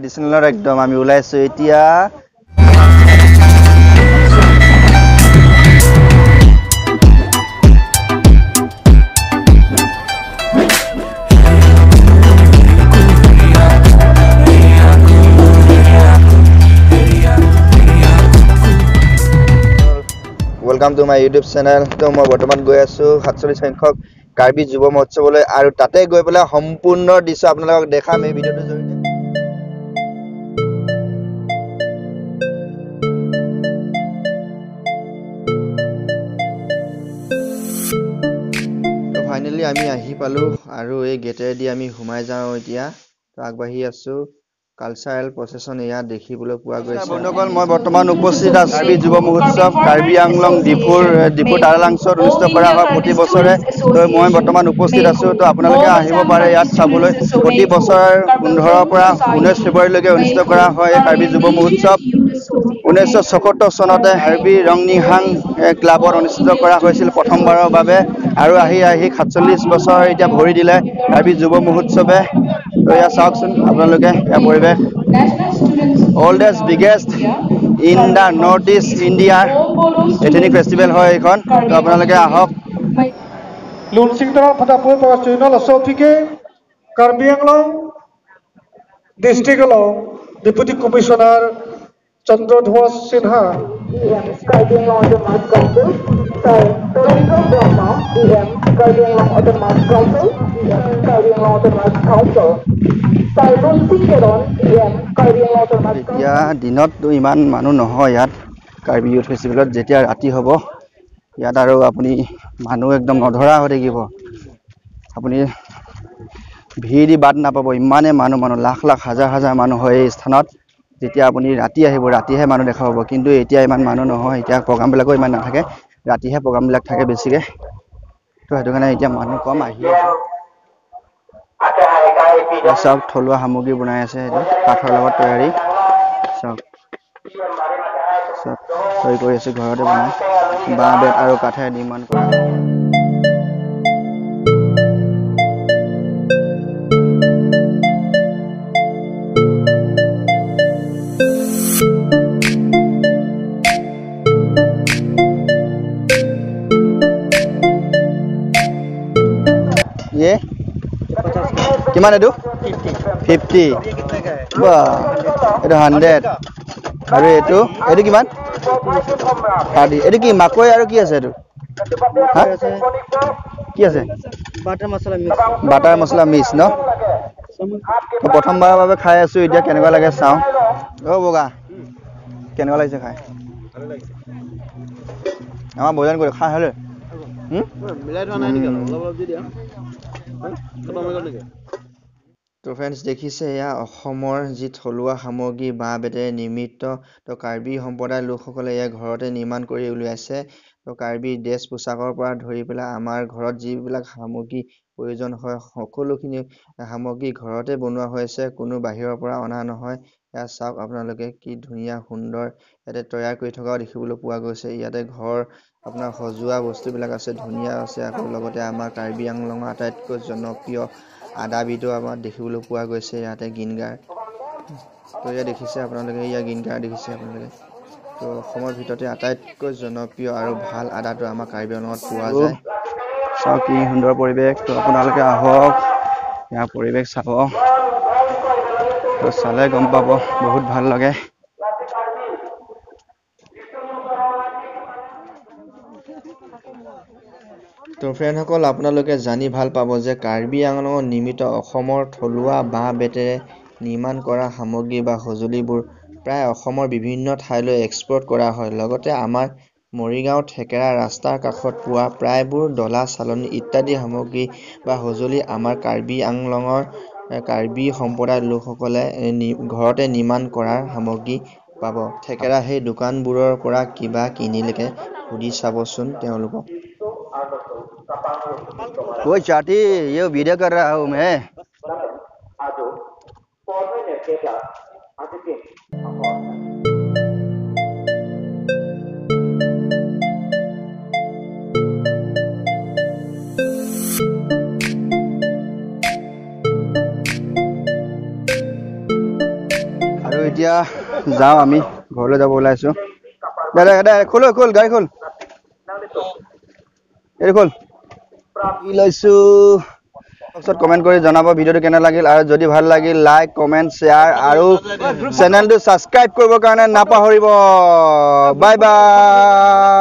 ট্ৰেডিশনেলৰ একদম আমি ওলাইছো এতিয়া Welcome to my YouTube channel. তো মই বৰ্তমান গৈ আছো 47 সংখ্যক কাৰ্বি যুৱ মহোৎসৱলৈ আৰু তাতে গৈ পেলাই সম্পূৰ্ণ দৃশ্য আপোনালোকক দেখাম এই ভিডিঅ'টোৰ জৰিয়তে। তো ফাইনালি আমি আহি পালো আৰু এই গেটেদি আমি সোমাই যাওঁ এতিয়া। তো আগবাঢ়ি আছো কালচাৰেল প্ৰচেছন এয়া দেখিবলৈ পোৱা গৈছে। বন্ধুসকল মই বৰ্তমান উপস্থিত আছো কাৰ্বি যুৱ মহোৎসৱ কাৰ্বি আংলং ডিফুৰ তাৰালাংছত অনুষ্ঠিত কৰা হয় প্ৰতি বছৰে। তো মই বৰ্তমান উপস্থিত আছো তো আপোনালোকে আহিব পাৰে ইয়াত চাবলৈ প্ৰতি বছৰ 15 পৰা 19 ফেব্ৰুৱাৰীলৈকে অনুষ্ঠিত কৰা হয় এই কাৰ্বি যুৱ মহোৎসৱ 1976 চনতে হাৰ্বি ৰংনিহাং ক্লাবত অনুষ্ঠিত কৰা হৈছিল প্ৰথমবাৰৰ বাবে আৰু আহি 47 বছৰ এতিয়া ভৰি দিলে কাৰ্বি যুৱ মহোৎসৱে। তো ইয়া চাওকচোন আপোনালোকে ইয়াৰ পৰিৱেশ oldest biggest in the northeast India ethnic festival হয় এইখন। তো আপোনালোকে আহক Lunsingtara Fatapur Pastuinal Asofike Karbi Anglong District Along Deputy Commissioner Chandradhwas Sinha Karbi Anglong Autonomous Council Toriko Brahma DM Karbi Anglong Autonomous Council Karbi Anglong Autonomous Council এতিয়া দিনততো ইমান মানুহ নহয় ইয়াত কাৰ্বি ইউথ ফেষ্টিভেলত যেতিয়া ৰাতি হ'ব ইয়াত আৰু আপুনি মানুহ একদম নধৰা হৈ থাকিব আপুনি ভিৰ দি বাদ নাপাব ইমানে মানুহ লাখ লাখ হাজাৰ মানুহ হয় এই স্থানত যেতিয়া আপুনি ৰাতি আহিব ৰাতিহে মানুহ দেখা পাব কিন্তু এতিয়া ইমান মানুহ নহয় এতিয়া প্ৰগ্ৰামবিলাকো ইমান নাথাকে ৰাতিহে প্ৰগ্ৰামবিলাক থাকে বেছিকৈ তো সেইটো কাৰণে এতিয়া মানুহ কম আহি আছে সব থলুৱা সামগ্ৰী বনাই আছে এইটো কাঠৰ লগত তৈয়াৰী সব তৈয়াৰী কৰি আছে ঘৰতে বনাই বাঁহ বেত আৰু কাঠেৰে নিৰ্মাণ কৰা ये কিমান এটো 50 বা এটো 100 আৰু এটো কিমান 30 এটো কি মাকৈ আৰু কি আছে এটো কি আছে বাটাৰ মছলা মিক্স ন তো প্ৰথমবাৰৰ বাবে খাই আছো এতিয়া কেনেকুৱা লাগে চাও ও বগা কেনেকুৱা লাগিছে খাই ভালে লাগিছে আমাৰ ভোজন কৰি খাই হলে মিলাই থোৱা নাই নেকি অলপ দি দিয়া তো ফ্ৰেন্ডছ দেখিছে এয়া অসমৰ যি থলুৱা সামগ্ৰী বাঁহ বেতেৰে নিৰ্মিত তো কাৰ্বি সম্প্ৰদায়ৰ লোকসকলে এয়া ঘৰতে নিৰ্মাণ কৰি উলিয়াইছে তো কাৰ্বি ড্ৰেছ পোছাকৰ পৰা ধৰি পেলাই আমাৰ ঘৰত যিবিলাক সামগ্ৰী প্ৰয়োজন হয় সকলোখিনি সামগ্ৰী ঘৰতে বনোৱা হৈছে কোনো বাহিৰৰ পৰা অনা নহয় এয়া চাওক আপোনালোকে কি ধুনীয়া সুন্দৰ ইয়াতে তৈয়াৰ কৰি থকাও দেখিবলৈ পোৱা গৈছে ইয়াতে ঘৰ আপোনাৰ সজোৱা বস্তুবিলাক আছে ধুনীয়া আছে আকৌ লগতে আমাৰ কাৰ্বি আংলঙৰ আটাইতকৈ জনপ্ৰিয় আদাবিটো আমাৰ দেখিবলৈ পোৱা গৈছে ইয়াতে গিনগাৰ তো ইয়া দেখিছে আপোনালোকে ইয়া গিনগাৰ দেখিছে আপোনালোকে তো অসমৰ ভিতৰতে আটাইতকৈ জনপ্ৰিয় আৰু ভাল আদাটো আমাৰ কাৰ্বি আংলঙত পোৱা যায় চাওক কি সুন্দৰ পৰিৱেশ তো আপোনালোকে আহক ইয়াৰ পৰিৱেশ চাব তো চালে গম পাব বহুত ভাল লাগে তো ফ্ৰেণ্ডসকল আপোনালোকে জানি ভাল পাব যে কাৰ্বি আংলঙত নিৰ্মিত অসমৰ থলুৱা বাঁহ বেতেৰে নিৰ্মাণ কৰা সামগ্ৰী বা সঁজুলিবোৰ প্ৰায় অসমৰ বিভিন্ন ঠাইলৈ এক্সপৰ্ট কৰা হয় লগতে আমাৰ মৰিগাঁও থেকেৰা ৰাস্তাৰ কাষত পোৱা প্ৰায়বোৰ ডলা চালনী ইত্যাদি সামগ্ৰী বা সঁজুলি আমাৰ কাৰ্বি আংলঙৰ কাৰ্বি সম্প্ৰদায়ৰ লোকসকলে ঘৰতে নিৰ্মাণ কৰাৰ সামগ্ৰী পাব থেকেৰা সেই দোকানবোৰৰ পৰা কিবা কিনিলেকে সুধি চাবচোন তেওঁলোকক कोई चाटी ये वीडियो कर रहा हूँ मैं এতিয়া যাওঁ আমি ঘৰলৈ যাব ওলাইছো দাদা খোল গাড়ী খোল এই খোল লৈছো কমেন্ট কৰি জনাব ভিডিওটো কেনে লাগিল আৰু যদি ভাল লাগিল লাইক কমেন্ট শ্বেয়াৰ আৰু চেনেলটো সাবস্ক্ৰাইব কৰিবৰ কাৰণে নাপাহৰিব বাই বাই